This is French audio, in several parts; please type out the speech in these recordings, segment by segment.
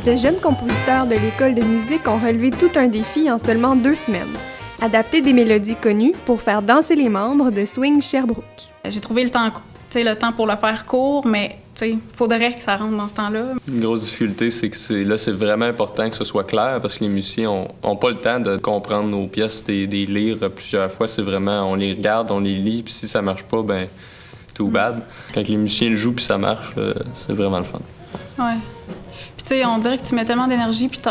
De jeunes compositeurs de l'école de musique ont relevé tout un défi en seulement 2 semaines. Adapter des mélodies connues pour faire danser les membres de Swing Sherbrooke. J'ai trouvé le temps pour le faire court, mais il faudrait que ça rentre dans ce temps-là. Une grosse difficulté, c'est que c'est vraiment important que ce soit clair parce que les musiciens ont pas le temps de comprendre nos pièces, des lire plusieurs fois. C'est vraiment, on les regarde, on les lit, puis si ça marche pas, ben too bad. Quand les musiciens le jouent puis ça marche, c'est vraiment le fun. Ouais. Puis on dirait que tu mets tellement d'énergie, puis tu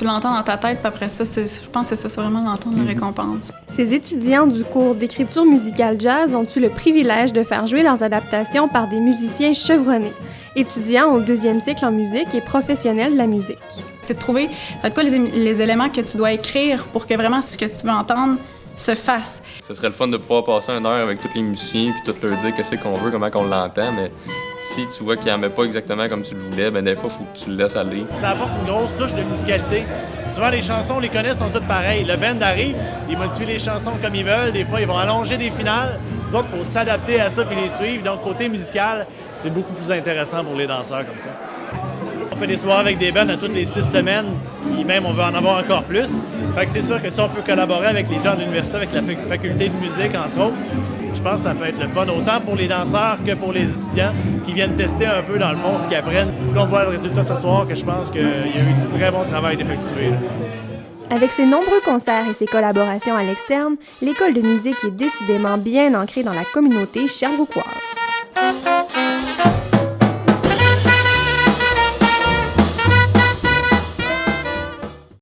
l'entends dans ta tête, puis après ça, je pense que c'est vraiment l'entendre, la récompense. Ces étudiants du cours d'écriture musicale jazz ont eu le privilège de faire jouer leurs adaptations par des musiciens chevronnés, étudiants au 2e cycle en musique et professionnels de la musique. C'est de trouver, c'est quoi les éléments que tu dois écrire pour que vraiment ce que tu veux entendre se fasse. Ce serait le fun de pouvoir passer 1 heure avec tous les musiciens puis tout leur dire qu'est-ce qu'on veut, comment on l'entend, mais si tu vois qu'il n'en met pas exactement comme tu le voulais, ben des fois, il faut que tu le laisses aller. Ça apporte une grosse touche de musicalité. Souvent, les chansons, on les connaît, sont toutes pareilles. Le band arrive, ils modifient les chansons comme ils veulent. Des fois, ils vont allonger des finales. Nous autres, il faut s'adapter à ça puis les suivre. Donc, côté musical, c'est beaucoup plus intéressant pour les danseurs comme ça. On fait des soirées avec des bands à toutes les 6 semaines, puis même on veut en avoir encore plus. Fait que c'est sûr que si on peut collaborer avec les gens de l'université, avec la faculté de musique, entre autres, je pense que ça peut être le fun, autant pour les danseurs que pour les étudiants qui viennent tester un peu, dans le fond, ce qu'ils apprennent. Puis on voit le résultat ce soir, que je pense qu'il y a eu du très bon travail d'effectuer. Avec ses nombreux concerts et ses collaborations à l'externe, l'école de musique est décidément bien ancrée dans la communauté sherbrookoise.